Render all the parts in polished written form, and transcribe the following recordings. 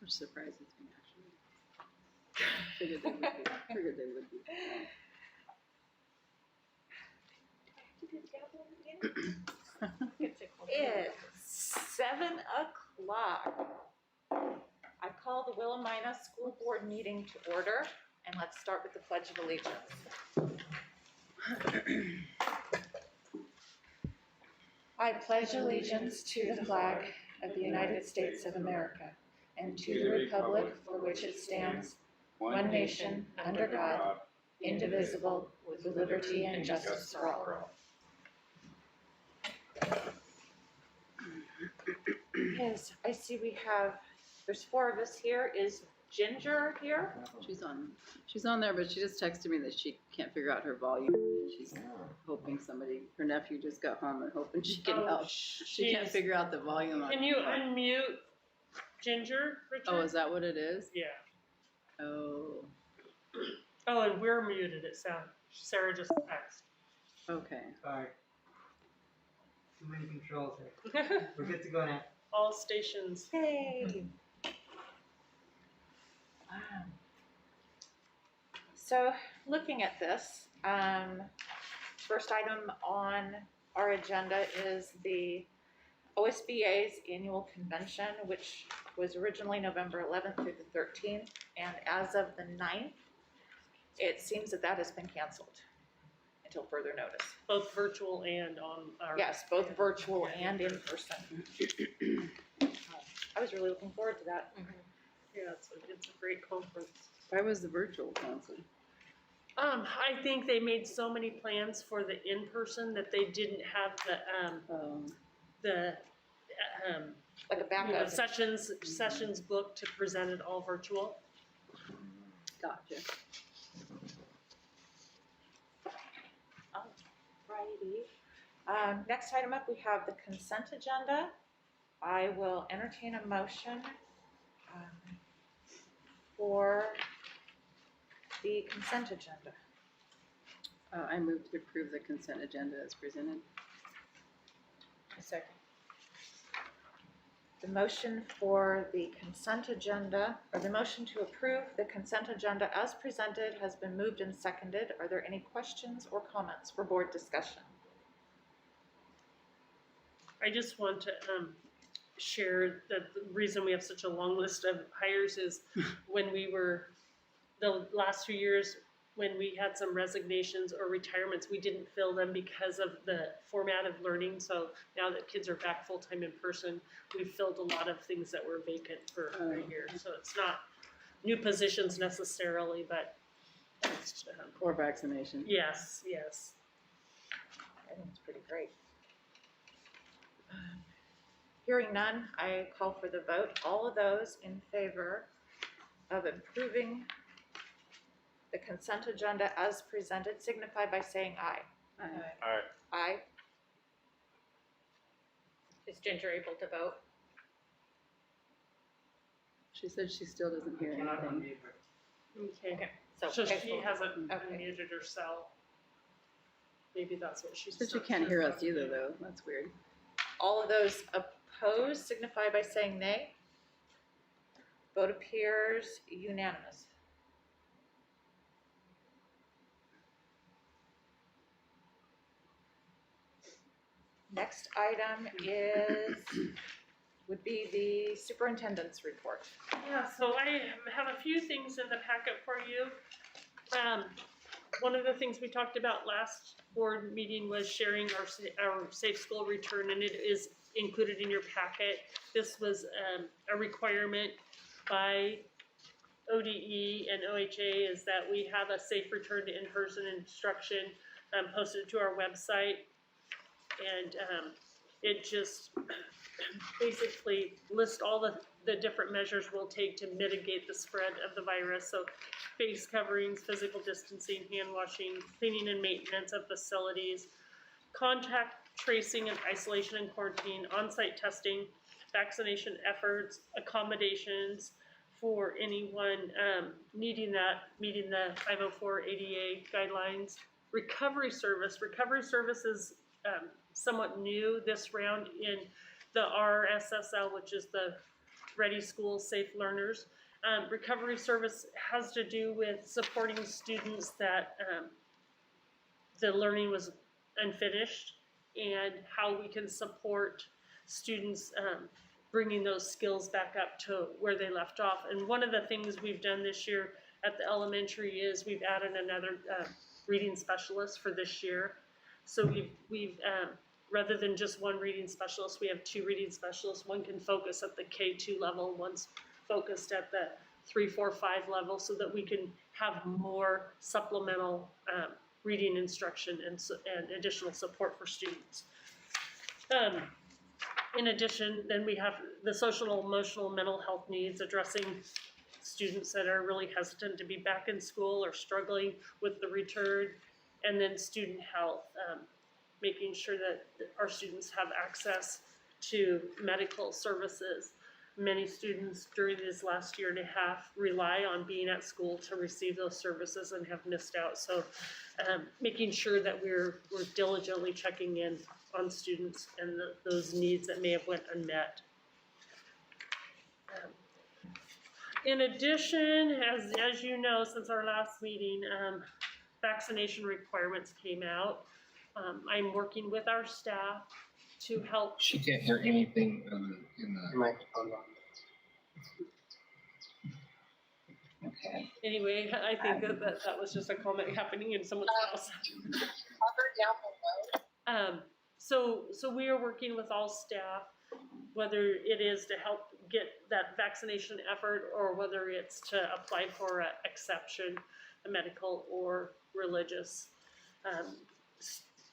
Which surprises me, actually. Figured they would be. It's 7 o'clock. I call the Willamina School Board Meeting to order, and let's start with the Pledge of Allegiance. I pledge allegiance to the flag of the United States of America and to the republic for which it stands, one nation, under God, indivisible, with liberty and justice for all. Yes, I see there's 4 of us here. Is Ginger here? She's on there, but she just texted me that she can't figure out her volume. She's hoping her nephew just got home and hoping she can help. She can't figure out the volume. Can you unmute Ginger, Richard? Oh, is that what it is? Yeah. Oh. Oh, and we're muted, it sounds. Sarah just texted. Okay. Sorry. Too many controls here. We're good to go now. All stations. Hey. Wow. So, looking at this, first item on our agenda is the OSBA's annual convention, which was originally November 11th through the 13th, and as of the 9th, it seems that has been canceled until further notice. Both virtual and on our... Yes, both virtual and in person. I was really looking forward to that. Yeah, it's a great conference. Why was the virtual canceled? I think they made so many plans for the in-person that they didn't have the Like a backup. sessions booked to present it all virtual. Gotcha. Alrighty. Next item up, we have the consent agenda. I will entertain a motion for the consent agenda. I move to approve the consent agenda as presented. A second. The motion for the consent agenda, or the motion to approve the consent agenda as presented has been moved and seconded. Are there any questions or comments for board discussion? I just want to share that the reason we have such a long list of hires is when the last few years, when we had some resignations or retirements, we didn't fill them because of the format of learning. So now that kids are back full-time in person, we've filled a lot of things that were vacant for a year. So it's not new positions necessarily, but it's, Or vaccination. yes. I think it's pretty great. Hearing none, I call for the vote. All of those in favor of approving the consent agenda as presented signify by saying aye. Aye. Aye. Aye. Is Ginger able to vote? She said she still doesn't hear Cannot anything. unmute her. Okay. So, So okay. she hasn't Okay. muted herself. Maybe that's what she She said said. she can't hear us either, though. That's weird. All of those opposed signify by saying nay. Vote appears unanimous. Next item would be the superintendent's report. Yeah, so I have a few things in the packet for you. One of the things we talked about last board meeting was sharing our safe school return, and it is included in your packet. This was a requirement by ODE and OHA is that we have a safe return to in-person instruction posted to our website. And it just basically lists all the different measures we'll take to mitigate the spread of the virus. So face coverings, physical distancing, hand washing, cleaning and maintenance of facilities, contact tracing and isolation and quarantine, on-site testing, vaccination efforts, accommodations for anyone needing that, meeting the 504 ADA guidelines, recovery service. Recovery service is somewhat new this round in the RSSL, which is the ready schools, safe learners. Recovery service has to do with supporting students that the learning was unfinished, and how we can support students bringing those skills back up to where they left off. And one of the things we've done this year at the elementary is we've added another reading specialist for this year. So we've rather than just one reading specialist, we have 2 reading specialists. One can focus at the K2 level, one's focused at the 3, 4, 5 level, so that we can have more supplemental reading instruction and additional support for students. In addition, then we have the social, emotional, mental health needs, addressing students that are really hesitant to be back in school or struggling with the return, and then student health, making sure that our students have access to medical services. Many students during this last year and a half rely on being at school to receive those services and have missed out. So making sure that we're diligently checking in on students and those needs that may have went unmet. In addition, as you know, since our last meeting, vaccination requirements came out. I'm working with our staff to help. She can't hear anything in the Microphone. Okay. Anyway, I think that was just a comment happening in someone's house. So we are working with all staff, whether it is to help get that vaccination effort or whether it's to apply for an exception, a medical or religious.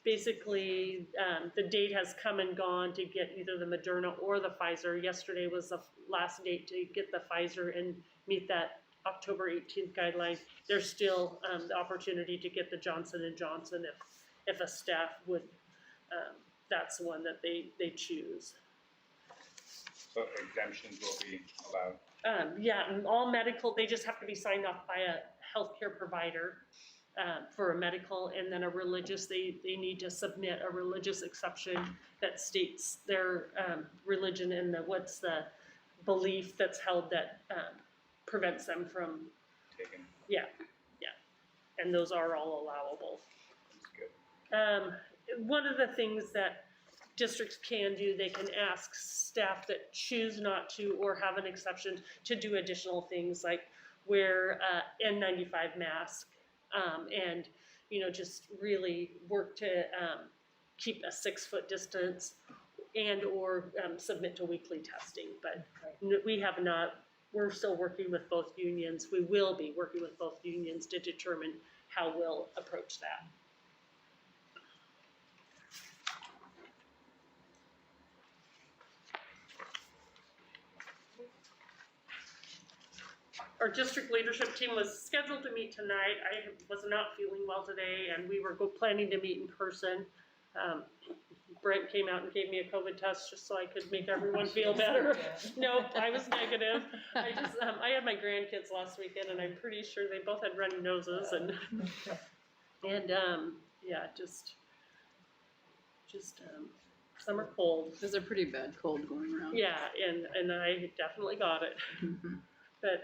Basically, the date has come and gone to get either the Moderna or the Pfizer. Yesterday was the last date to get the Pfizer and meet that October 18th guideline. There's still the opportunity to get the Johnson & Johnson if a staff would, that's the one that they choose. So exemptions will be allowed? Yeah, and all medical, they just have to be signed off by a healthcare provider for a medical, and then a religious, they need to submit a religious exception that states their religion and what's the belief that's held that prevents them from, Taken. and those are all allowable. That's good. One of the things that districts can do, they can ask staff that choose not to or have an exception to do additional things like wear N95 mask, and just really work to keep a 6-foot distance and or submit to weekly testing. But we have not, we're still working with both unions. We will be working with both unions to determine how we'll approach that. Our district leadership team was scheduled to meet tonight. I was not feeling well today, and we were planning to meet in person. Brent came out and gave me a COVID test just so I could make everyone feel better. Nope, I was negative. I had my grandkids last weekend, and I'm pretty sure they both had runny noses, and yeah, just summer cold. There's a pretty bad cold going around. Yeah, and I definitely got it. But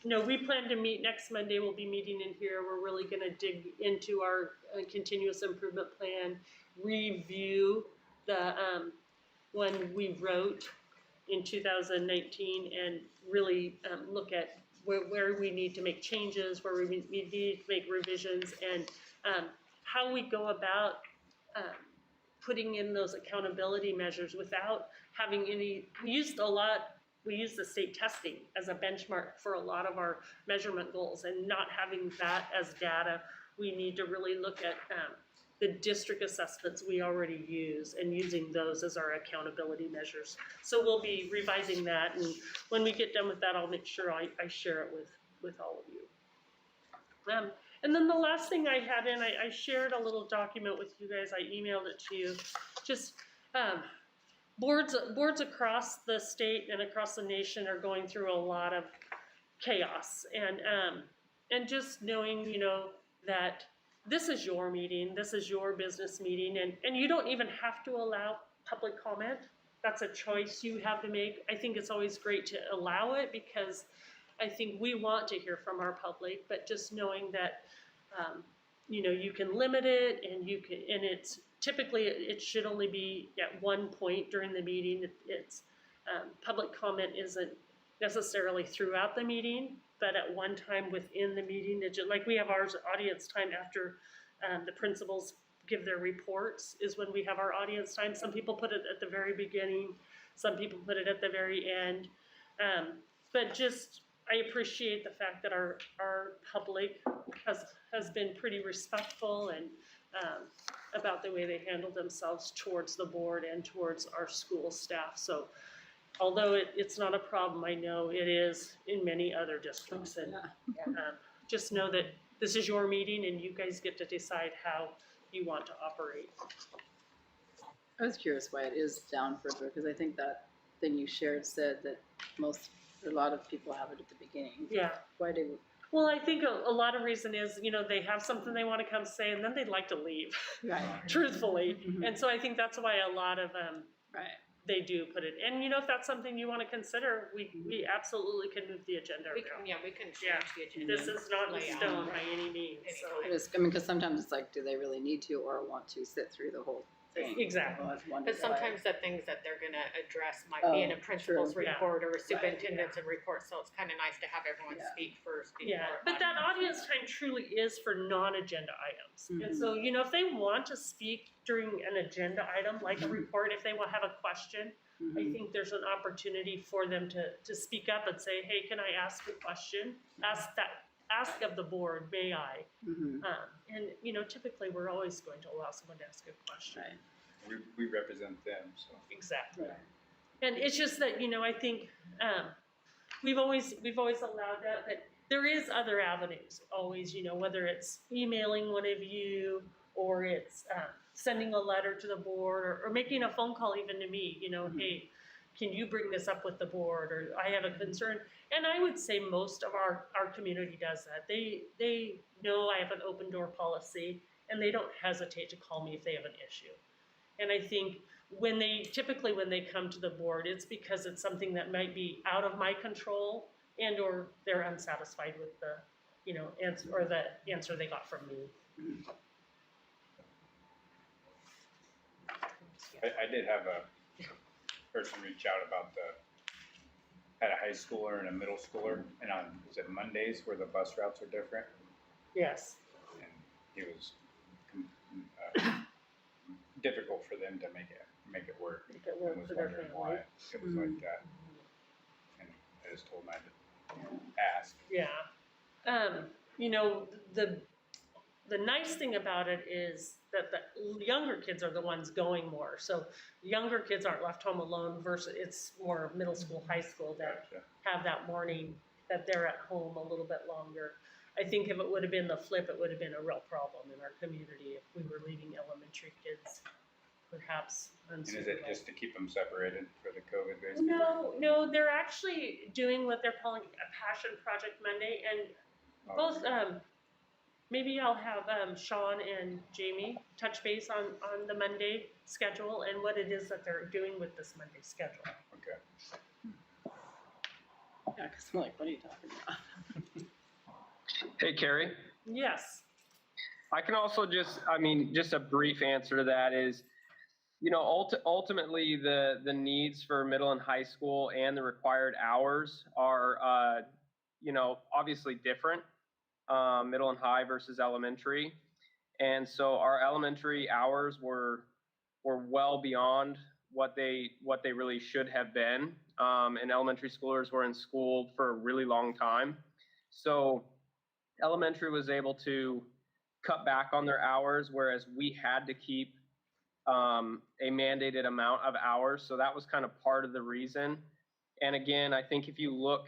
no, we plan to meet next Monday. We'll be meeting in here. We're really going to dig into our continuous improvement plan, review the one we wrote in 2019, and really look at where we need to make changes, where we need to make revisions, and how we go about putting in those accountability measures without having any. We use the state testing as a benchmark for a lot of our measurement goals, and not having that as data, we need to really look at the district assessments we already use and using those as our accountability measures. So we'll be revising that, and when we get done with that, I'll make sure I share it with all of you. And then the last thing I had in, I shared a little document with you guys. I emailed it to you. Just boards across the state and across the nation are going through a lot of chaos, and just knowing, that this is your meeting, this is your business meeting, and you don't even have to allow public comment. that's a choice you have to make. I think it's always great to allow it because I think we want to hear from our public, but just knowing that, you can limit it and it's typically it should only be at one point during the meeting. It's public comment isn't necessarily throughout the meeting, but at one time within the meeting, like we have our audience time after the principals give their reports is when we have our audience time. Some people put it at the very beginning, some people put it at the very end. But just, I appreciate the fact that our public has been pretty respectful and about the way they handle themselves towards the board and towards our school staff. So although it's not a problem, I know it is in many other districts. And just know that this is your meeting and you guys get to decide how you want to operate. I was curious why it is down further, because I think that thing you shared said that a lot of people have it at the beginning. Yeah. Why do? Well, I think a lot of reason is, they have something they want to come say and then they'd like to leave, Right. truthfully. Mhm. And so I think that's why a lot of Right. they do put it. And if that's something you want to consider, we absolutely can move the agenda We around. can, we can Yeah. change the agenda. This is not in layout. stone by any means. So. Because sometimes it's like, do they really need to or want to sit through the whole thing? Exactly. Well, that's one Because delay. sometimes the things that they're gonna address might be in a principal's true. Yeah. report or a superintendent's report, so it's kind of nice to have everyone Yeah. speak first. Yeah, before but that audience time truly is for non-agenda items. And Mhm. so, if they want to speak during an agenda item, like a report, if they will have a question, I Mhm. think there's an opportunity for them to speak up and say, hey, can I ask a question? Ask of the board, may I? Mhm. And, typically we're always going to allow someone to ask a question. Right. We represent them, so. Exactly. Right. And it's just that, I think we've always allowed that, but there is other avenues always, whether it's emailing one of you or it's sending a letter to the board or making a phone call even to me, hey, can you bring this up with the board, or I have a concern. And I would say most of our community does that. They know I have an open door policy and they don't hesitate to call me if they have an issue. And I think when they come to the board, it's because it's something that might be out of my control and or they're unsatisfied with the, answer or the answer they got from me. I did have a person reach out about had a high schooler and a middle schooler, and is it Mondays where the bus routes are different? Yes. And it was difficult for them to make it work. Make it I work was for their wondering family. why it was like that. And I just told them I'd ask. Yeah. The nice thing about it is that the younger kids are the ones going more. So younger kids aren't left home alone versus it's more middle school, high school that Gotcha. have that morning that they're at home a little bit longer. I think if it would have been the flip, it would have been a real problem in our community if we were leaving elementary kids perhaps And is unsupervised. it just to keep them separated for the COVID based? No, they're actually doing what they're calling a Passion Project Monday, and both, maybe I'll have Sean and Jamie touch base on the Monday schedule and what it is that they're doing with this Monday schedule. Okay. Yeah, because I'm like, what are you talking about? Hey, Carrie. Yes. I can also just a brief answer to that is, ultimately the needs for middle and high school and the required hours are, obviously different, middle and high versus elementary. And so our elementary hours were well beyond what they really should have been. And elementary schoolers were in school for a really long time. So elementary was able to cut back on their hours, whereas we had to keep a mandated amount of hours. So that was kind of part of the reason. And again, I think if you look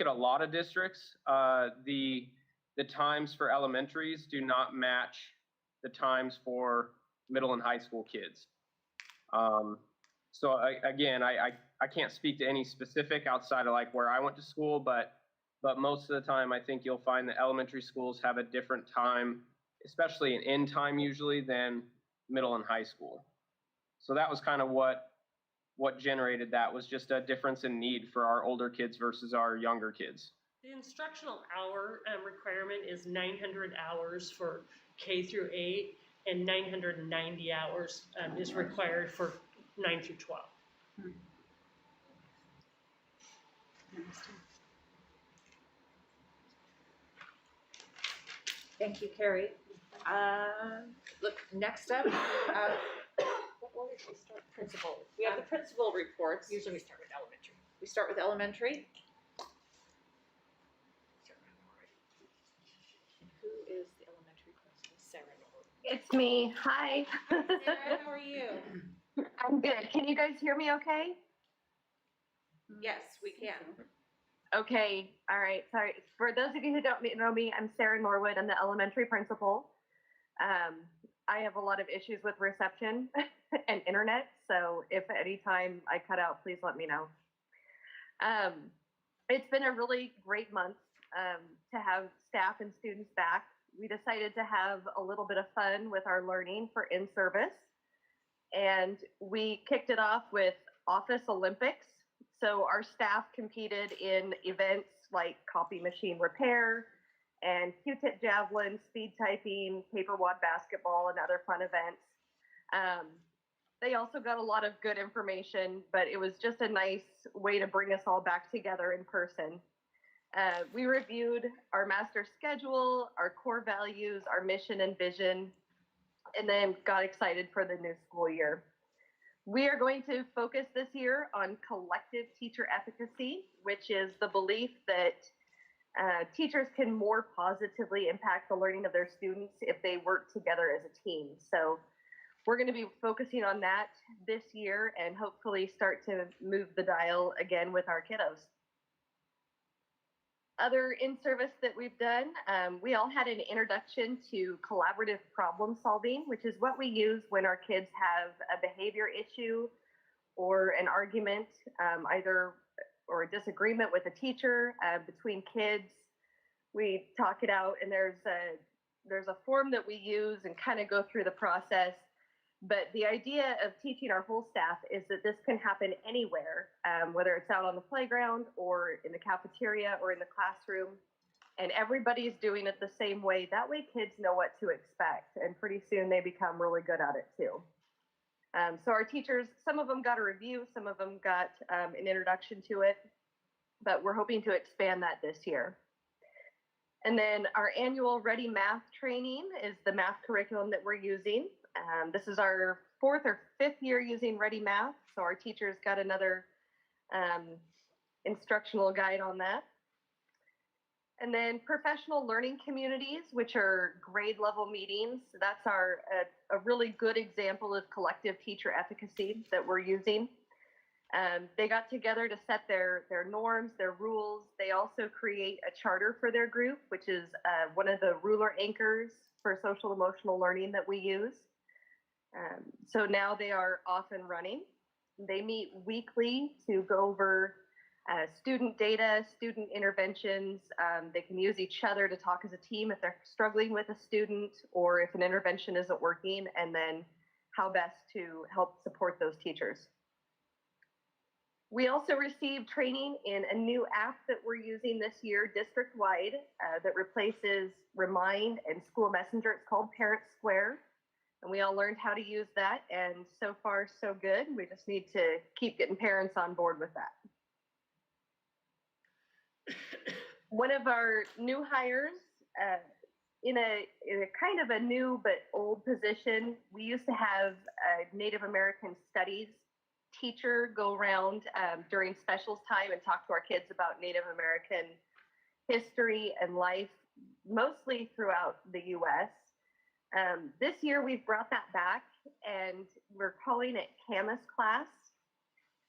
at a lot of districts, the times for elementaries do not match the times for middle and high school kids. So I can't speak to any specific outside of like where I went to school, but most of the time, I think you'll find that elementary schools have a different time, especially an end time usually, than middle and high school. So that was kind of what what generated that was just a difference in need for our older kids versus our younger kids. The instructional hour requirement is 900 hours for K through 8, and 990 hours is required for 9 through 12. Thank you, Carrie. Look, next up, what order should we start? Principal. We have the principal reports. Usually we start with elementary. We start with elementary. Who is the elementary principal? Sarah. It's me. Hi. Sarah, how are you? I'm good. Can you guys hear me okay? Yes, we can. Okay. All right. Sorry. For those of you who don't know me, I'm Sarah Norwood. I'm the elementary principal. I have a lot of issues with reception and internet, so if at any time I cut out, please let me know. It's been a really great month to have staff and students back. We decided to have a little bit of fun with our learning for in-service, and we kicked it off with Office Olympics. So our staff competed in events like copy machine repair and Q-tip javelin, speed typing, paper wad basketball, and other fun events. They also got a lot of good information, but it was just a nice way to bring us all back together in person. We reviewed our master schedule, our core values, our mission and vision, and then got excited for the new school year. We are going to focus this year on collective teacher efficacy, which is the belief that teachers can more positively impact the learning of their students if they work together as a team. So we're going to be focusing on that this year and hopefully start to move the dial again with our kiddos. Other in-service that we've done, we all had an introduction to collaborative problem solving, which is what we use when our kids have a behavior issue or an argument, or a disagreement with a teacher between kids. We talk it out, and there's a form that we use and kind of go through the process. But the idea of teaching our whole staff is that this can happen anywhere, whether it's out on the playground or in the cafeteria or in the classroom, and everybody's doing it the same way. That way kids know what to expect, and pretty soon they become really good at it too. So our teachers, some of them got a review, some of them got an introduction to it, but we're hoping to expand that this year. And then our annual Ready Math training is the math curriculum that we're using. This is our 4th or 5th year using Ready Math, so our teachers got another instructional guide on that. And then professional learning communities, which are grade level meetings. That's a really good example of collective teacher efficacy that we're using. They got together to set their norms, their rules. They also create a charter for their group, which is one of the ruler anchors for social emotional learning that we use. So now they are off and running. They meet weekly to go over student data, student interventions. They can use each other to talk as a team if they're struggling with a student or if an intervention isn't working, and then how best to help support those teachers. We also received training in a new app that we're using this year district-wide that replaces Remind and School Messenger. It's called Parent Square. And we all learned how to use that, and so far so good. We just need to keep getting parents on board with that. One of our new hires, in a kind of a new but old position, we used to have a Native American Studies teacher go around during specials time and talk to our kids about Native American history and life, mostly throughout the U.S. This year we've brought that back, and we're calling it Camus class.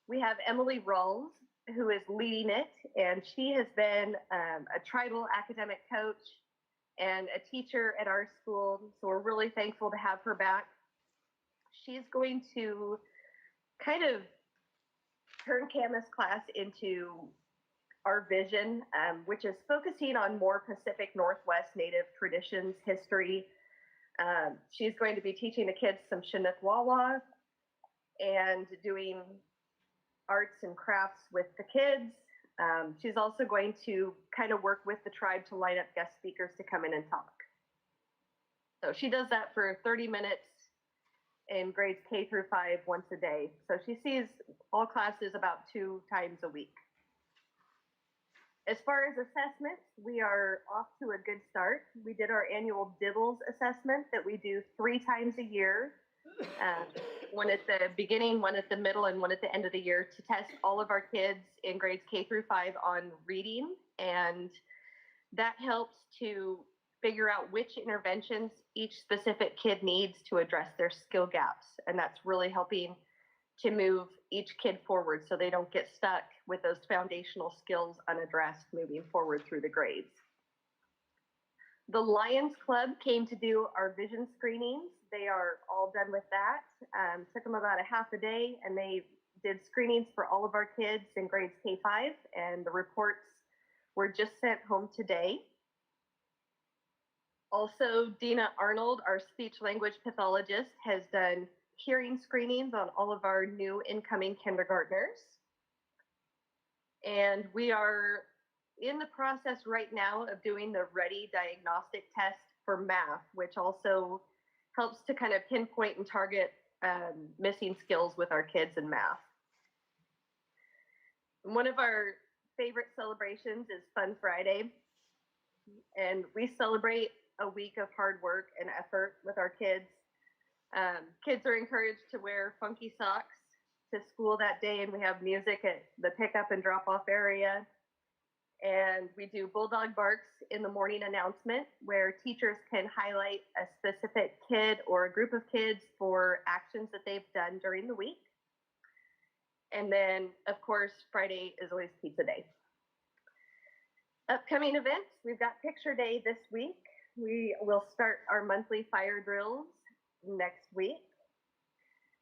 We have Emily Rawls, who is leading it, and she has been a tribal academic coach and a teacher at our school, so we're really thankful to have her back. She's going to kind of turn Camus class into our vision, which is focusing on more Pacific Northwest Native traditions, history. She's going to be teaching the kids some Chinook Wawa and doing arts and crafts with the kids. She's also going to kind of work with the tribe to line up guest speakers to come in and talk. So she does that for 30 minutes in grades K through 5 once a day. So she sees all classes about 2 times a week. As far as assessments, we are off to a good start. We did our annual DIBBLS assessment that we do 3 times a year. One at the beginning, one at the middle, and one at the end of the year to test all of our kids in grades K through 5 on reading. And that helps to figure out which interventions each specific kid needs to address their skill gaps. And that's really helping to move each kid forward so they don't get stuck with those foundational skills unaddressed moving forward through the grades. The Lions Club came to do our vision screenings. They are all done with that. Took them about a half a day, and they did screenings for all of our kids in grades K-5, and the reports were just sent home today. Also, Dina Arnold, our speech language pathologist, has done hearing screenings on all of our new incoming kindergartners. And we are in the process right now of doing the Ready diagnostic test for math, which also helps to kind of pinpoint and target missing skills with our kids in math. One of our favorite celebrations is Fun Friday, and we celebrate a week of hard work and effort with our kids. Kids are encouraged to wear funky socks to school that day, and we have music at the pickup and drop-off area. And we do Bulldog Barks in the morning announcement, where teachers can highlight a specific kid or a group of kids for actions that they've done during the week. And then, of course, Friday is always pizza day. Upcoming events, we've got Picture Day this week. We will start our monthly fire drills next week.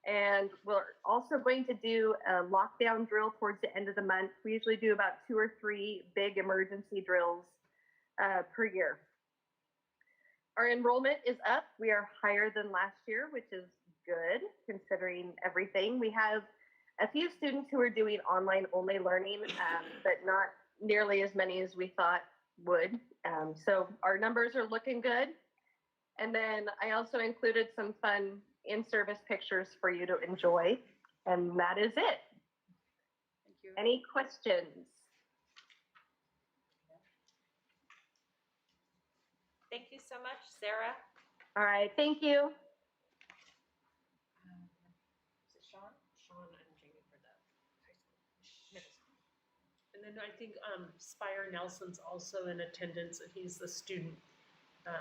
And we're also going to do a lockdown drill towards the end of the month. We usually do about 2 or 3 big emergency drills per year. Our enrollment is up. We are higher than last year, which is good considering everything. We have a few students who are doing online only learning, but not nearly as many as we thought would. So our numbers are looking good. And then I also included some fun in-service pictures for you to enjoy. And that is it. Thank you. Any questions? Thank you so much, Sarah. All right, thank you. Is it Sean? Sean and Jamie for the high school, middle school. And then I think Spire Nelson's also in attendance, and he's the student.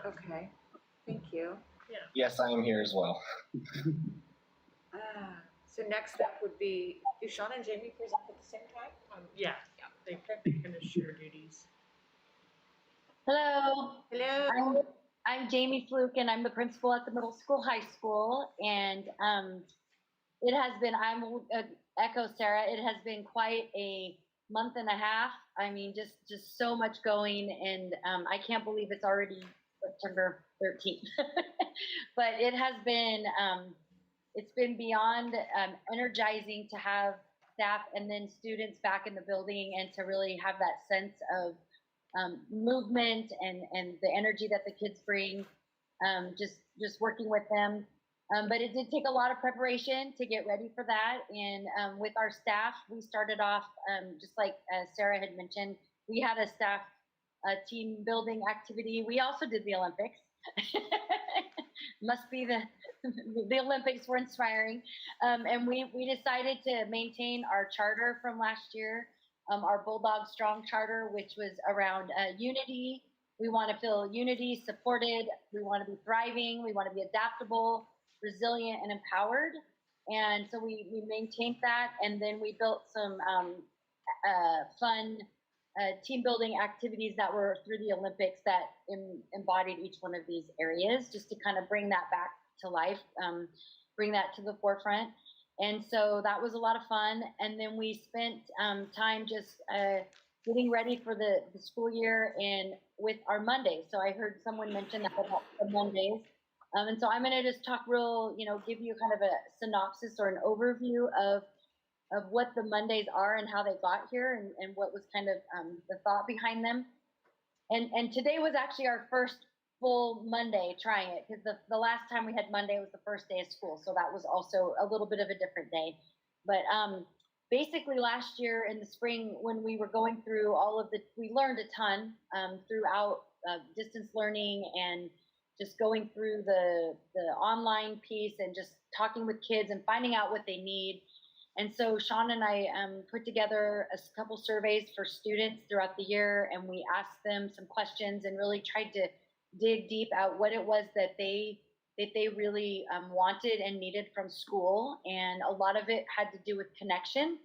Okay, thank you. Yes, I am here as well. So next up would be, do Sean and Jamie present at the same time? Yeah, they kind of share duties. Hello, Hello. I'm Jamie Fluke, and I'm the principal at the middle school, high school. And it has been, I will echo Sarah, it has been quite a month and a half. I mean, just so much going, and I can't believe it's already September 13th. But it has been, it's been beyond energizing to have staff and then students back in the building, and to really have that sense of movement and the energy that the kids bring, just working with them. But it did take a lot of preparation to get ready for that. And with our staff, we started off, just like Sarah had mentioned, we had a staff team building activity. We also did the Olympics. Must be the Olympics were inspiring. And we decided to maintain our charter from last year, our Bulldog Strong charter, which was around unity. We want to feel unity, supported. We want to be thriving. We want to be adaptable, resilient, and empowered. And so we maintained that. And then we built some fun team building activities that were through the Olympics that embodied each one of these areas, just to kind of bring that back to life, bring that to the forefront. And so that was a lot of fun. And then we spent time just getting ready for the school year and with our Mondays. So I heard someone mention that about the Mondays. And so I'm going to just talk give you kind of a synopsis or an overview of of what the Mondays are and how they got here and what was kind of the thought behind them. And today was actually our first full Monday trying it, because the last time we had Monday was the first day of school, so that was also a little bit of a different day. But basically last year in the spring, when we were going through we learned a ton throughout distance learning and just going through the online piece and just talking with kids and finding out what they need. And so Sean and I put together a couple surveys for students throughout the year, and we asked them some questions and really tried to dig deep at what it was that they really wanted and needed from school. And a lot of it had to do with connection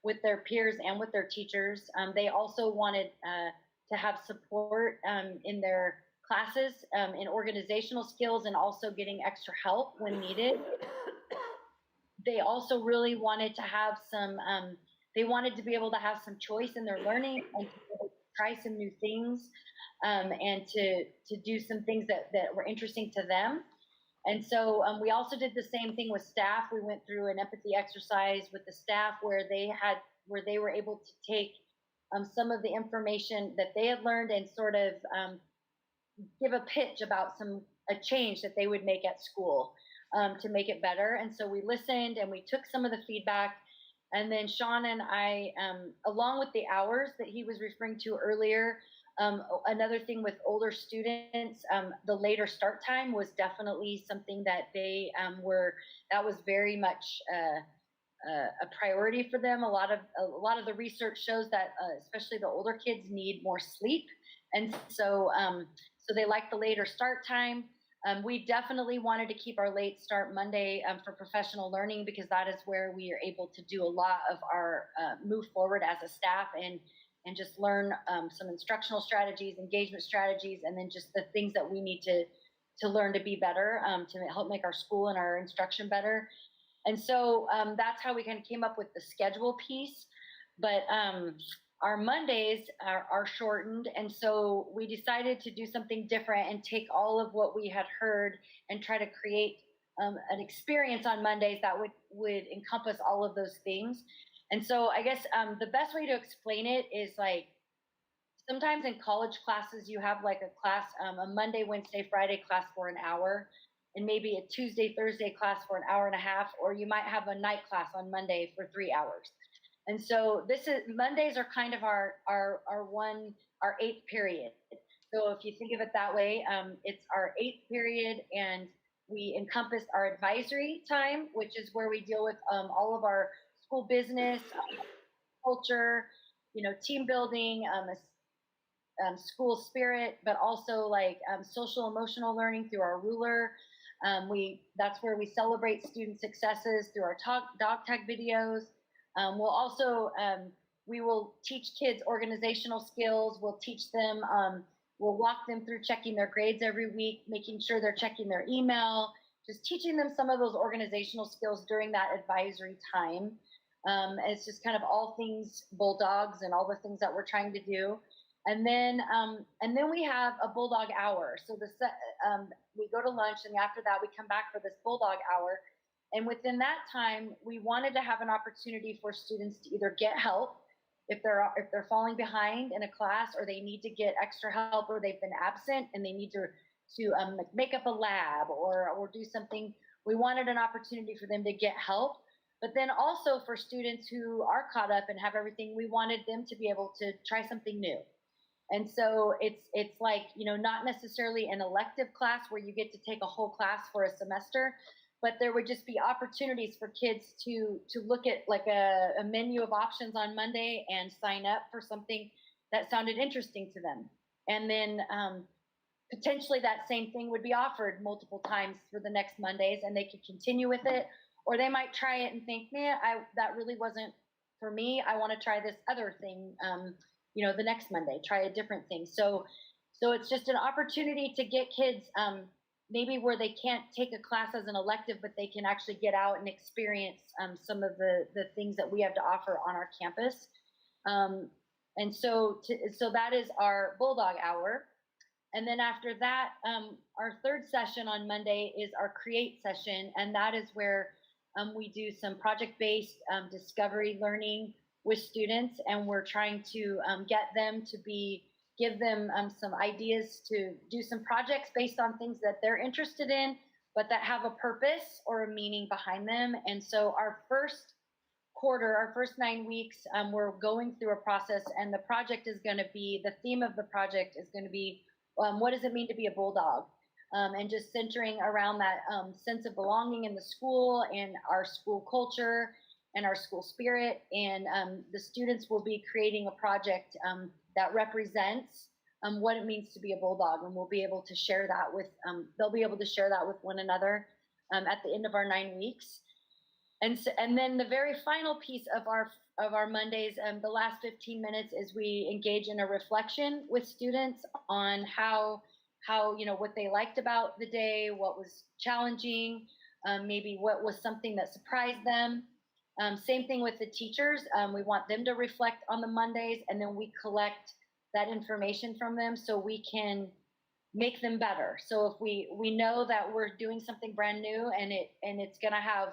with their peers and with their teachers. They also wanted to have support in their classes, in organizational skills, and also getting extra help when needed. They also really wanted to have they wanted to be able to have some choice in their learning and to try some new things, and to do some things that were interesting to them. And so we also did the same thing with staff. We went through an empathy exercise with the staff where they were able to take some of the information that they had learned and sort of give a pitch about a change that they would make at school to make it better. And so we listened and we took some of the feedback. And then Sean and I, along with the hours that he was referring to earlier, another thing with older students, the later start time was definitely something that that was very much a priority for them. A lot of the research shows that especially the older kids need more sleep. And so they like the later start time. We definitely wanted to keep our late start Monday for professional learning, because that is where we are able to do a lot of our move forward as a staff and just learn some instructional strategies, engagement strategies, and then just the things that we need to learn to be better, to help make our school and our instruction better. And so that's how we kind of came up with the schedule piece. But our Mondays are shortened, and so we decided to do something different and take all of what we had heard and try to create an experience on Mondays that would encompass all of those things. And so I guess the best way to explain it is like sometimes in college classes you have like a class, a Monday, Wednesday, Friday class for an hour, and maybe a Tuesday, Thursday class for an hour and a half, or you might have a night class on Monday for 3 hours. And so Mondays are kind of our 8th period. So if you think of it that way, it's our 8th period, and we encompass our advisory time, which is where we deal with all of our school business, culture, team building, school spirit, but also like social emotional learning through our ruler. That's where we celebrate student successes through our dog tag videos. We'll also, we will teach kids organizational skills. We'll teach them, we'll walk them through checking their grades every week, making sure they're checking their email, just teaching them some of those organizational skills during that advisory time. It's just kind of all things Bulldogs and all the things that we're trying to do. And then we have a Bulldog hour. So we go to lunch, and after that we come back for this Bulldog hour. And within that time, we wanted to have an opportunity for students to either get help if they're falling behind in a class, or they need to get extra help, or they've been absent and they need to make up a lab or do something. We wanted an opportunity for them to get help. But then also for students who are caught up and have everything, we wanted them to be able to try something new. And so it's like, not necessarily an elective class where you get to take a whole class for a semester, but there would just be opportunities for kids to look at like a menu of options on Monday and sign up for something that sounded interesting to them. And then potentially that same thing would be offered multiple times for the next Mondays, and they could continue with it. Or they might try it and think, man, that really wasn't for me. I want to try this other thing, the next Monday, try a different thing. So it's just an opportunity to get kids maybe where they can't take a class as an elective, but they can actually get out and experience some of the things that we have to offer on our campus. And so that is our Bulldog hour. And then after that, our third session on Monday is our Create session. And that is where We do some project-based discovery learning with students, and we're trying to get them to give them some ideas to do some projects based on things that they're interested in, but that have a purpose or a meaning behind them. And so our first quarter, our first 9 weeks, we're going through a process, and the project is going to be, the theme of the project is going to be, what does it mean to be a bulldog? And just centering around that sense of belonging in the school and our school culture and our school spirit. And the students will be creating a project that represents what it means to be a bulldog, and we'll be able to share that with, they'll be able to share that with one another at the end of our 9 weeks. And then the very final piece of our Mondays, the last 15 minutes, is we engage in a reflection with students on how what they liked about the day, what was challenging, maybe what was something that surprised them. Same thing with the teachers. We want them to reflect on the Mondays, and then we collect that information from them so we can make them better. So if we know that we're doing something brand new and it's going to have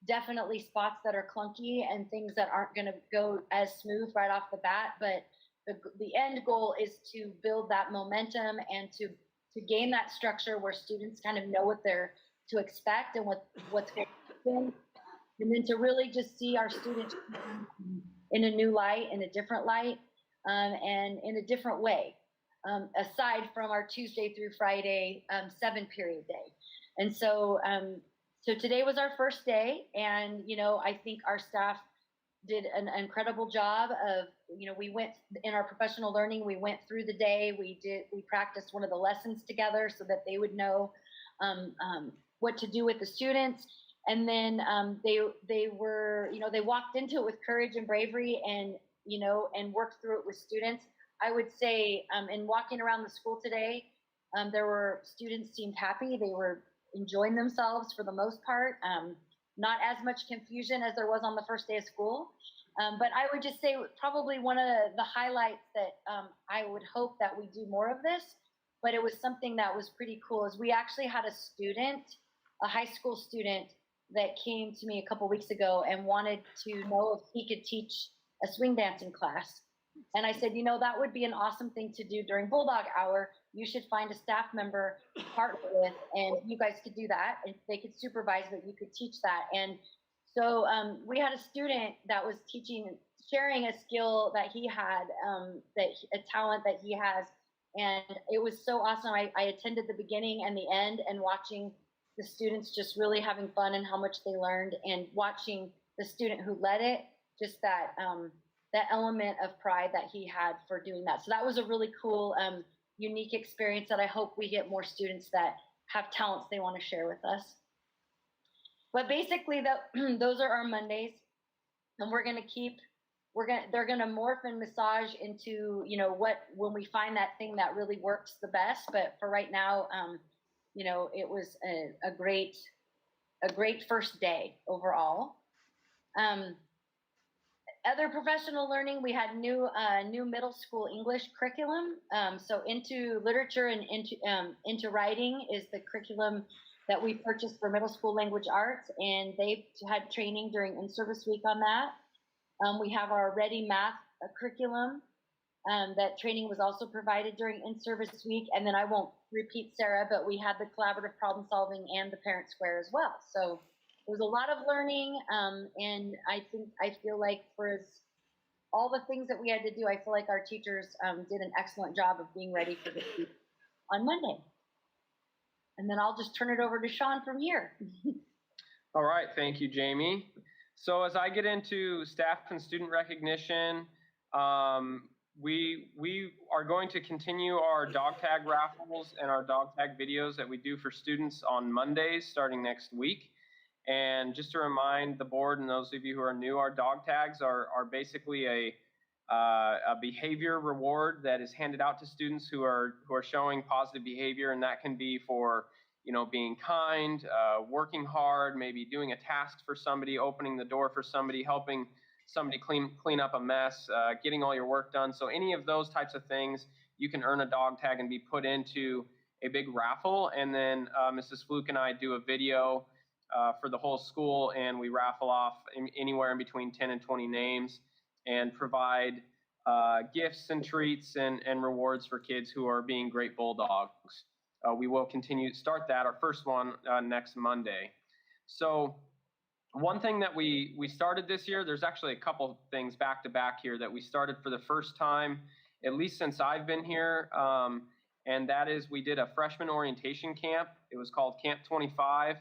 definitely spots that are clunky and things that aren't going to go as smooth right off the bat, but the end goal is to build that momentum and to gain that structure where students kind of know what they're to expect and what's going to happen, and then to really just see our students in a new light, in a different light, and in a different way, aside from our Tuesday through Friday 7-period day. And so so today was our first day, and I think our staff did an incredible job of, we went in our professional learning, we went through the day, we practiced one of the lessons together so that they would know what to do with the students. And then they were, they walked into it with courage and bravery, and and worked through it with students. I would say in walking around the school today, there were students seemed happy. They were enjoying themselves for the most part. Not as much confusion as there was on the first day of school. But I would just say probably one of the highlights that I would hope that we do more of this, but it was something that was pretty cool, is we actually had a high school student that came to me a couple weeks ago and wanted to know if he could teach a swing dancing class. And I said, that would be an awesome thing to do during Bulldog Hour. You should find a staff member to partner with, and you guys could do that. And they could supervise that, you could teach that. And so we had a student that was sharing a skill that he had, a talent that he has. And it was so awesome. I attended the beginning and the end, and watching the students just really having fun and how much they learned, and watching the student who led it, just that element of pride that he had for doing that. So that was a really cool, unique experience that I hope we get more students that have talents they want to share with us. But basically, those are our Mondays, and they're going to morph and massage into, when we find that thing that really works the best. But for right now, it was a great first day overall. Other professional learning, we had new middle school English curriculum. So Into Literature and Into Writing is the curriculum that we purchased for middle school language arts, and they had training during in-service week on that. We have our Ready Math curriculum. That training was also provided during in-service week. And then I won't repeat Sarah, but we had the collaborative problem solving and the parent square as well. So it was a lot of learning, and I feel like for all the things that we had to do, I feel like our teachers did an excellent job of being ready for this week on Monday. And then I'll just turn it over to Sean from here. All right, thank you, Jamie. So as I get into staff and student recognition, we are going to continue our dog tag raffles and our dog tag videos that we do for students on Mondays starting next week. And just to remind the board and those of you who are new, our dog tags are basically a behavior reward that is handed out to students who are showing positive behavior, and that can be for being kind, working hard, maybe doing a task for somebody, opening the door for somebody, helping somebody clean up a mess, getting all your work done. So any of those types of things, you can earn a dog tag and be put into a big raffle. And then Mrs. Fluke and I do a video for the whole school, and we raffle off anywhere in between 10 and 20 names and provide gifts and treats and rewards for kids who are being great bulldogs. We will start our first one next Monday. So one thing that we started this year, there's actually a couple things back to back here that we started for the first time, at least since I've been here. And that is, we did a freshman orientation camp. It was called Camp 25.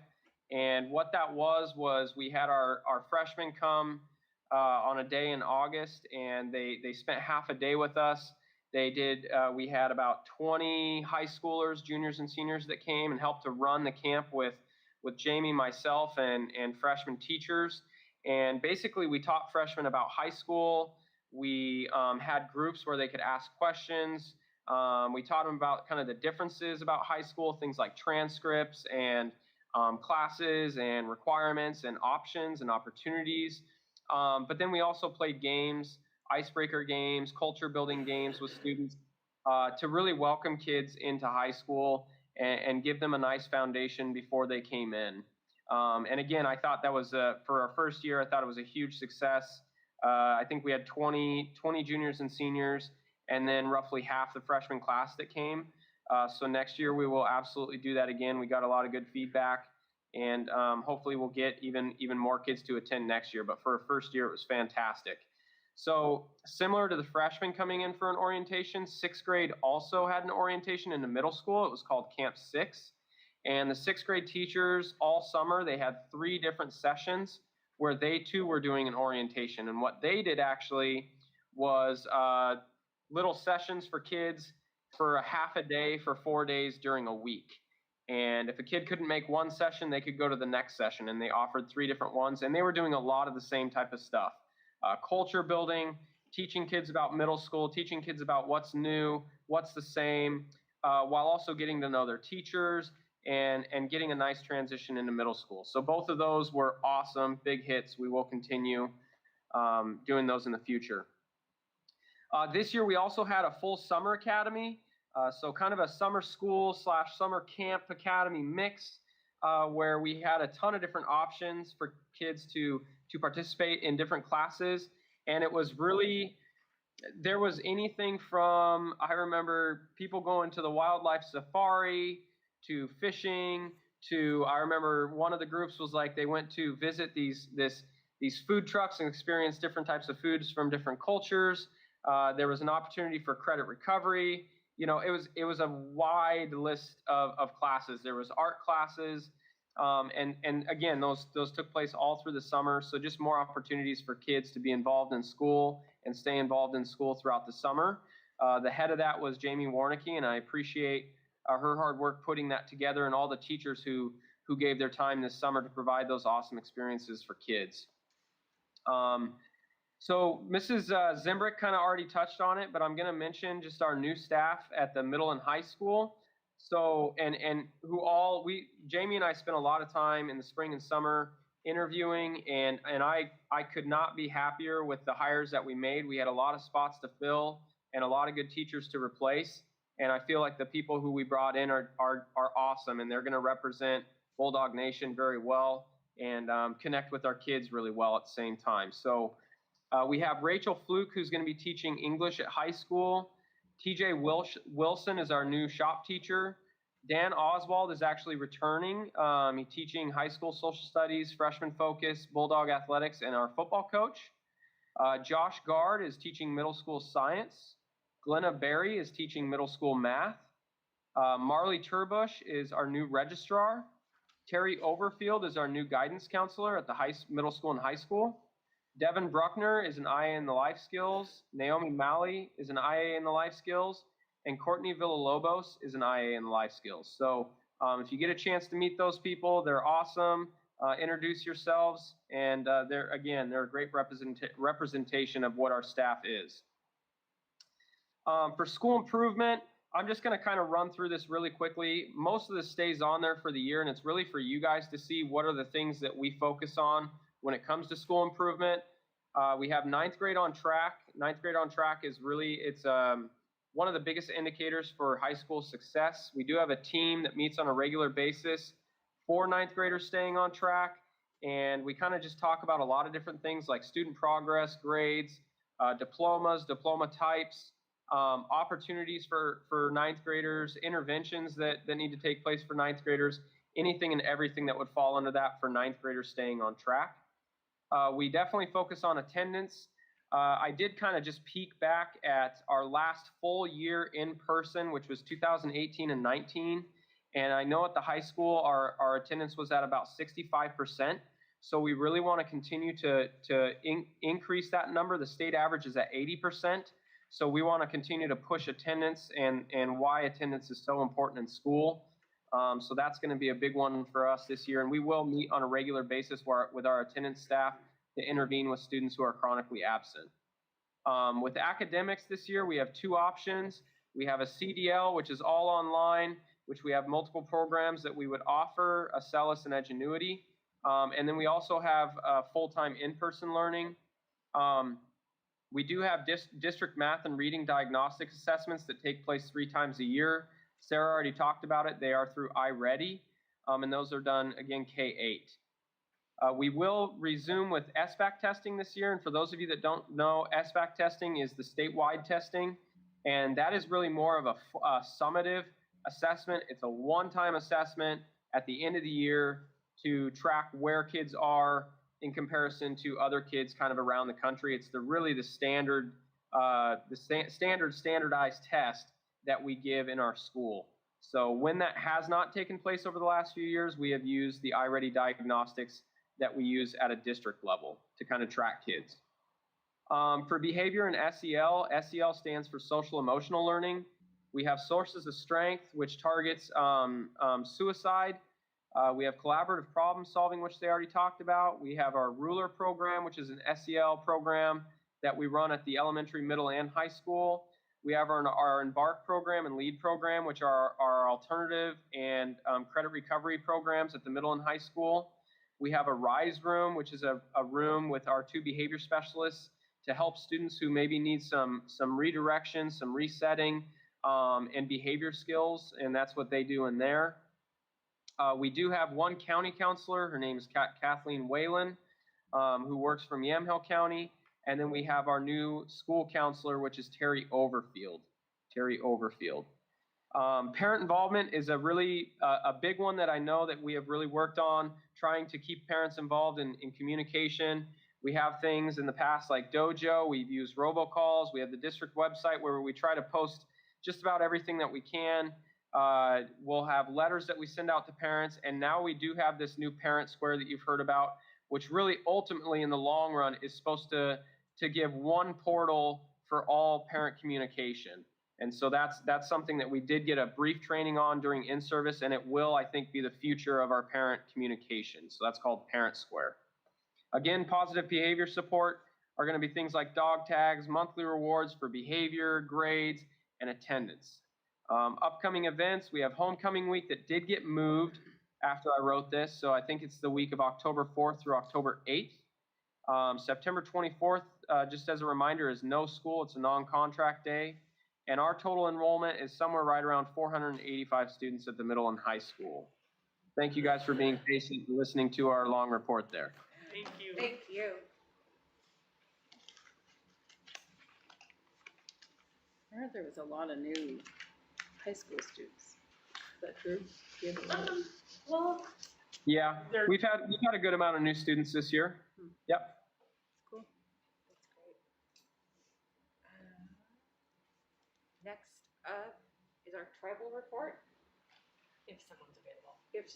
And what that was we had our freshmen come on a day in August, and they spent half a day with us. We had about 20 high schoolers, juniors and seniors that came and helped to run the camp with Jamie, myself, and freshman teachers. And basically we taught freshmen about high school. We had groups where they could ask questions. We taught them about kind of the differences about high school, things like transcripts and classes and requirements and options and opportunities. But then we also played games, icebreaker games, culture building games with students to really welcome kids into high school and give them a nice foundation before they came in. And again, I thought that was, for our first year, I thought it was a huge success. I think we had 20 juniors and seniors, and then roughly half the freshman class that came. So next year we will absolutely do that again. We got a lot of good feedback, and hopefully we'll get even more kids to attend next year. But for our first year, it was fantastic. So similar to the freshmen coming in for an orientation, 6th grade also had an orientation in the middle school. It was called Camp 6. And the 6th grade teachers all summer, they had 3 different sessions where they too were doing an orientation. And what they did actually was little sessions for kids for a half a day for 4 days during a week. And if a kid couldn't make one session, they could go to the next session, and they offered 3 different ones. And they were doing a lot of the same type of stuff. Culture building, teaching kids about middle school, teaching kids about what's new, what's the same, while also getting to know their teachers and getting a nice transition into middle school. So both of those were awesome, big hits. We will continue doing those in the future. This year we also had a full summer academy, so kind of a summer school / summer camp academy mix, where we had a ton of different options for kids to participate in different classes. And it was really, there was anything from, I remember people going to the wildlife safari to fishing to, I remember one of the groups was like, they went to visit these food trucks and experience different types of foods from different cultures. There was an opportunity for credit recovery. You know, it was a wide list of classes. There was art classes. And again, those took place all through the summer. So just more opportunities for kids to be involved in school and stay involved in school throughout the summer. The head of that was Jamie Warnicki, and I appreciate her hard work putting that together, and all the teachers who gave their time this summer to provide those awesome experiences for kids. So Mrs. Zimbrick kind of already touched on it, but I'm going to mention just our new staff at the middle and high school. So, and Jamie and I spent a lot of time in the spring and summer interviewing, and I could not be happier with the hires that we made. We had a lot of spots to fill and a lot of good teachers to replace. And I feel like the people who we brought in are awesome, and they're going to represent Bulldog Nation very well and connect with our kids really well at the same time. So we have Rachel Fluke, who's going to be teaching English at high school. TJ Wilson is our new shop teacher. Dan Oswald is actually returning. He's teaching high school social studies, freshman focus, Bulldog athletics, and our football coach. Josh Gard is teaching middle school science. Glenna Berry is teaching middle school math. Marley Turbush is our new registrar. Terry Overfield is our new guidance counselor at the middle school and high school. Devin Bruckner is an IA in the life skills. Naomi Malley is an IA in the life skills. And Courtney Villalobos is an IA in the life skills. So if you get a chance to meet those people, they're awesome. Introduce yourselves. And they're a great representation of what our staff is. For school improvement, I'm just going to kind of run through this really quickly. Most of this stays on there for the year, and it's really for you guys to see what are the things that we focus on when it comes to school improvement. We have 9th grade on track. 9th grade on track is really, it's one of the biggest indicators for high school success. We do have a team that meets on a regular basis for ninth graders staying on track. And we kind of just talk about a lot of different things like student progress, grades, diplomas, diploma types, opportunities for ninth graders, interventions that need to take place for ninth graders, anything and everything that would fall under that for ninth graders staying on track. We definitely focus on attendance. I did kind of just peek back at our last full year in person, which was 2018 and 19. And I know at the high school, our attendance was at about 65%. So we really want to continue to increase that number. The state average is at 80%. So we want to continue to push attendance and why attendance is so important in school. So that's going to be a big one for us this year. And we will meet on a regular basis with our attendance staff to intervene with students who are chronically absent. With academics this year, we have two options. We have a CDL, which is all online, which we have multiple programs that we would offer, Acellus and Edgenuity. And then we also have full-time in-person learning. We do have district math and reading diagnostic assessments that take place 3 times a year. Sarah already talked about it. They are through iReady, and those are done, again, K-8. We will resume with SBAC testing this year. And for those of you that don't know, SBAC testing is the statewide testing. And that is really more of a summative assessment. It's a one-time assessment at the end of the year to track where kids are in comparison to other kids kind of around the country. It's really the standard, standardized test that we give in our school. So when that has not taken place over the last few years, we have used the iReady diagnostics that we use at a district level to kind of track kids. For behavior and SEL, SEL stands for social emotional learning. We have sources of strength, which targets suicide. We have collaborative problem solving, which they already talked about. We have our ruler program, which is an SEL program that we run at the elementary, middle, and high school. We have our Embark program and LEAD program, which are our alternative and credit recovery programs at the middle and high school. We have a RISE room, which is a room with our 2 behavior specialists to help students who maybe need some redirection, some resetting, and behavior skills, and that's what they do in there. We do have one county counselor. Her name is Kathleen Whalen, who works from Yamhill County. And then we have our new school counselor, which is Terry Overfield. Parent involvement is a really a big one that I know that we have really worked on, trying to keep parents involved in communication. We have things in the past like Dojo. We've used robocalls. We have the district website where we try to post just about everything that we can. We'll have letters that we send out to parents. And now we do have this new parent square that you've heard about, which really ultimately in the long run is supposed to give one portal for all parent communication. And so that's something that we did get a brief training on during in-service, and it will, I think, be the future of our parent communication. So that's called Parent Square. Again, positive behavior support are going to be things like dog tags, monthly rewards for behavior, grades, and attendance. Upcoming events, we have homecoming week that did get moved after I wrote this. So I think it's the week of October 4th through October 8th. September 24th, just as a reminder, is no school. It's a non-contract day. And our total enrollment is somewhere right around 485 students at the middle and high school. Thank you guys for being patient and listening to our long report there. Thank you. Thank you. I heard there was a lot of new high school students. Is that true? Do you have a lot? Well, Yeah, we've had a good amount of new students this year. Yep. That's cool. That's great. Next up is our tribal report. If someone's available. If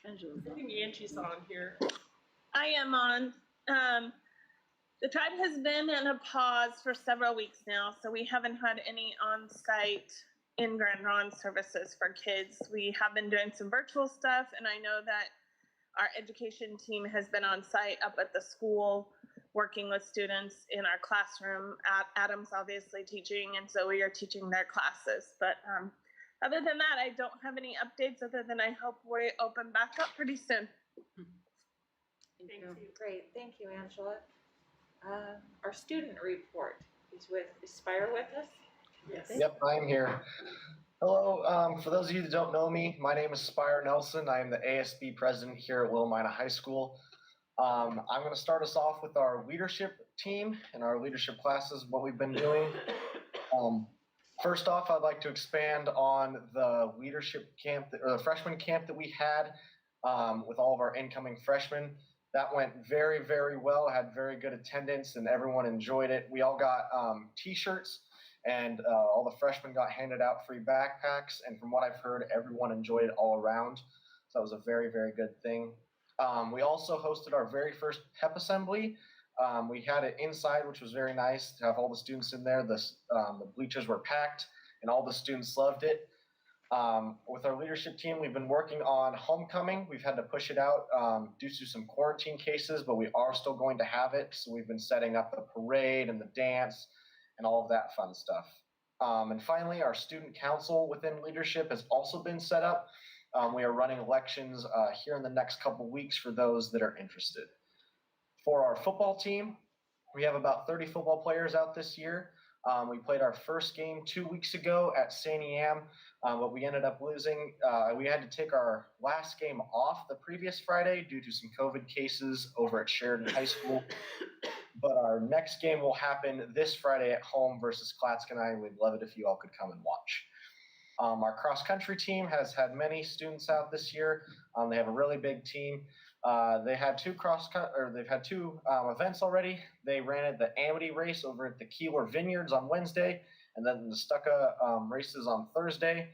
Angela's I on. think Angie's on here. I am on. The tribe has been in a pause for several weeks now, so we haven't had any on-site in Grand Ronde services for kids. We have been doing some virtual stuff, and I know that our education team has been on site up at the school working with students in our classroom. Adam's obviously teaching, and so we are teaching their classes. But other than that, I don't have any updates other than I hope we open back up pretty soon. Thank Thank you. you. Great, thank you, Angela. Our student report is Aspire with us. Yes. Yep, I'm here. Hello, for those of you that don't know me, my name is Spire Nelson. I am the ASB president here at Willamina High School. I'm going to start us off with our leadership team and our leadership classes, what we've been doing. First off, I'd like to expand on the leadership camp, or the freshman camp that we had with all of our incoming freshmen. That went very, very well, had very good attendance, and everyone enjoyed it. We all got t-shirts, and all the freshmen got handed out free backpacks, and from what I've heard, everyone enjoyed it all around. So that was a very, very good thing. We also hosted our very first PEP assembly. We had it inside, which was very nice to have all the students in there. The bleachers were packed, and all the students loved it. With our leadership team, we've been working on homecoming. We've had to push it out due to some quarantine cases, but we are still going to have it. So we've been setting up the parade and the dance and all of that fun stuff. And finally, our student council within leadership has also been set up. We are running elections here in the next couple weeks for those that are interested. For our football team, we have about 30 football players out this year. We played our first game 2 weeks ago at St. Am, but we ended up losing. We had to take our last game off the previous Friday due to some COVID cases over at Sheridan High School. But our next game will happen this Friday at home versus Clatskanie. We'd love it if you all could come and watch. Our cross country team has had many students out this year. They have a really big team. They had two events already. They ran at the Amity race over at the Keeler Vineyards on Wednesday, and then the Stucca races on Thursday.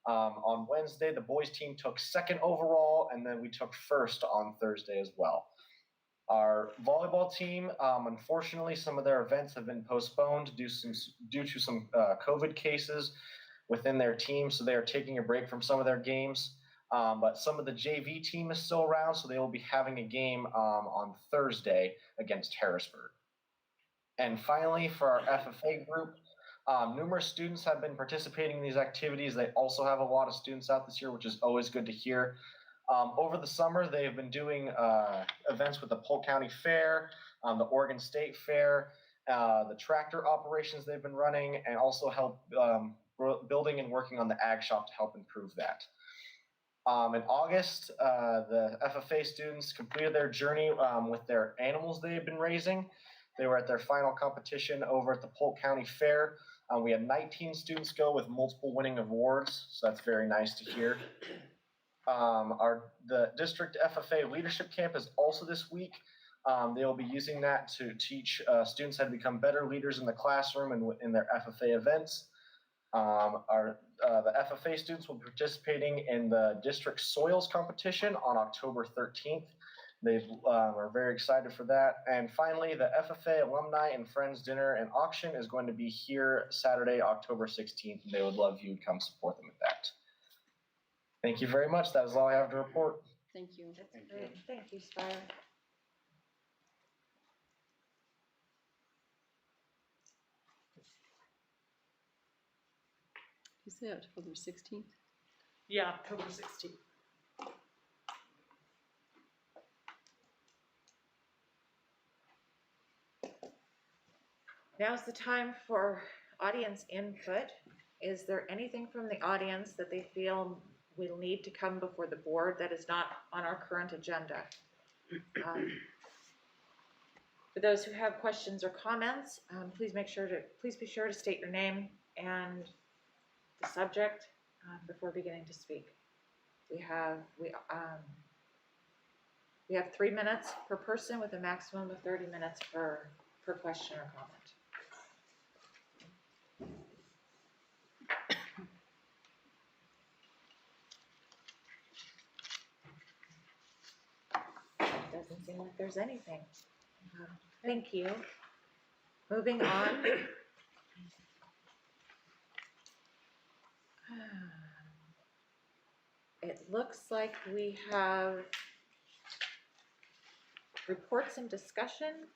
On Wednesday, the boys team took second overall, and then we took first on Thursday as well. Our volleyball team, unfortunately, some of their events have been postponed due to some COVID cases within their team, so they are taking a break from some of their games. But some of the JV team is still around, so they will be having a game on Thursday against Harrisburg. And finally, for our FFA group, numerous students have been participating in these activities. They also have a lot of students out this year, which is always good to hear. Over the summer, they have been doing events with the Polk County Fair, the Oregon State Fair, the tractor operations they've been running, and also help building and working on the ag shop to help improve that. In August, the FFA students completed their journey with their animals they had been raising. They were at their final competition over at the Polk County Fair. We had 19 students go with multiple winning awards, so that's very nice to hear. The district FFA leadership camp is also this week. They will be using that to teach students how to become better leaders in the classroom and in their FFA events. The FFA students will be participating in the district soils competition on October 13th. They are very excited for that. And finally, the FFA alumni and friends dinner and auction is going to be here Saturday, October 16th, and they would love you to come support them with that. Thank you very much. That is all I have to report. Thank you. That's great. Thank you, Spire. You say October 16th? Yeah, October 16th. Now's the time for audience input. Is there anything from the audience that they feel will need to come before the board that is not on our current agenda? For those who have questions or comments, please be sure to state your name and the subject before beginning to speak. We have 3 minutes per person with a maximum of 30 minutes per question or comment. Doesn't seem like there's anything. Thank you. Moving on. It looks like we have reports and discussion.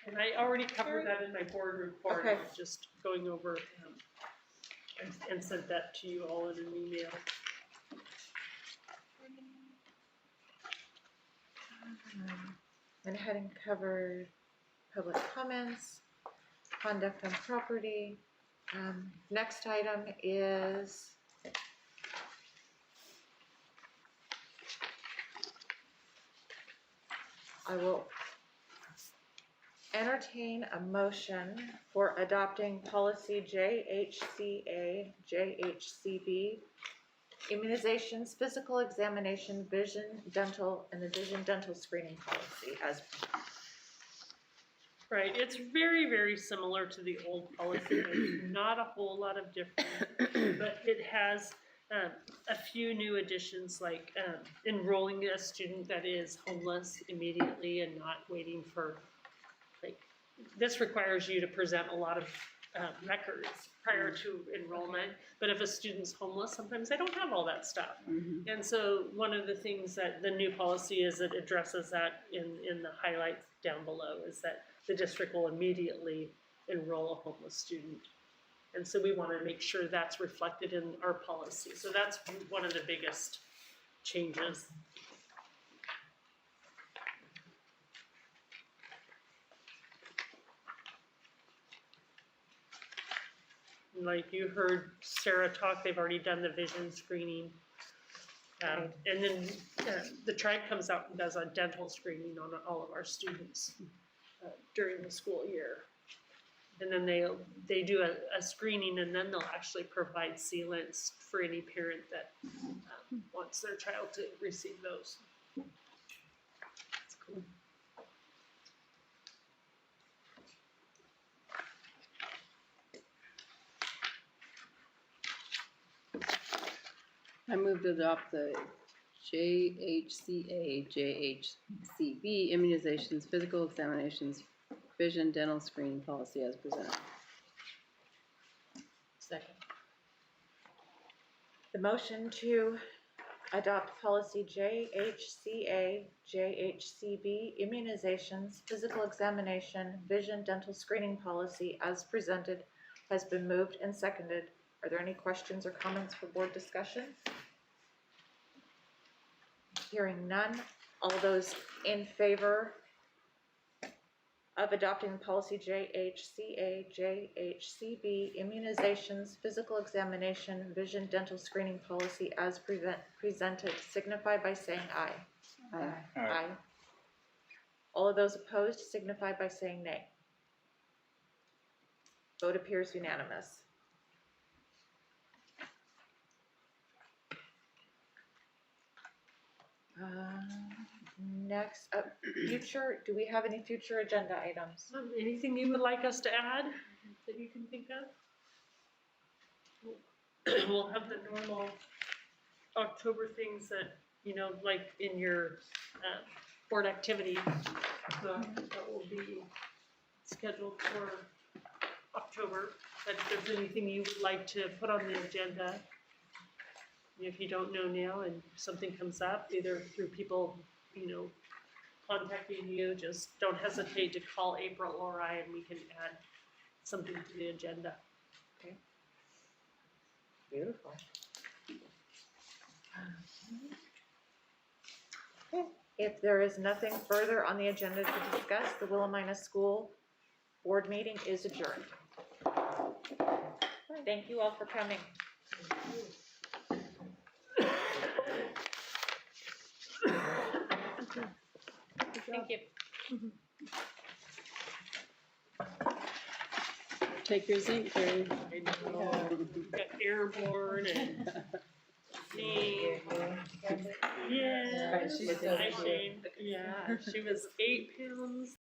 And I already covered that in my board report. Okay. I'm just going over and sent that to you all in an email. Went ahead and covered public comments, conduct on property. Next item is I will entertain a motion for adopting policy JHCA, JHCB, immunizations, physical examination, vision, dental, and the vision dental screening policy as Right, it's very, very similar to the old policy, there's not a whole lot of difference, but it has a few new additions, like enrolling a student that is homeless immediately and not waiting for, like, this requires you to present a lot of records prior to enrollment, but if a student's homeless, sometimes they don't have all that stuff. And so one of the things that the new policy is, it addresses that in the highlights down below, is that the district will immediately enroll a homeless student. And so we want to make sure that's reflected in our policy. So that's one of the biggest changes. Like you heard Sarah talk, they've already done the vision screening. And then the tribe comes out and does a dental screening on all of our students during the school year. And then they do a screening, and then they'll actually provide sealants for any parent that wants their child to receive those. That's cool. I move to adopt the JHCA, JHCB immunizations, physical examinations, vision, dental screening policy as presented. Second. the motion to adopt policy JHCA, JHCB, immunizations, physical examination, vision, dental screening policy as presented has been moved and seconded. Are there any questions or comments for board discussion? Hearing none, all those in favor of adopting policy JHCA, JHCB, immunizations, physical examination, vision, dental screening policy as presented signify by saying aye. Aye. Aye. All of those opposed signify by saying nay. Vote appears unanimous. Next up, do we have any future agenda items? Anything you would like us to add that you can think of? We'll have the normal October things that, you know, like in your board activity, that will be scheduled for October. But if there's anything you would like to put on the agenda, if you don't know now and something comes up, either through people, you know, contacting you, just don't hesitate to call April or I, and we can add something to the agenda. Okay. Beautiful. Okay. If there is nothing further on the agenda to discuss, the Willamina School Board meeting is adjourned. Thank you all for coming. Thank you. Take your zinc, Carrie. Got airborne and me. Yeah. Right, she's so Hi, cool. Shane. Yeah, she was 8 pounds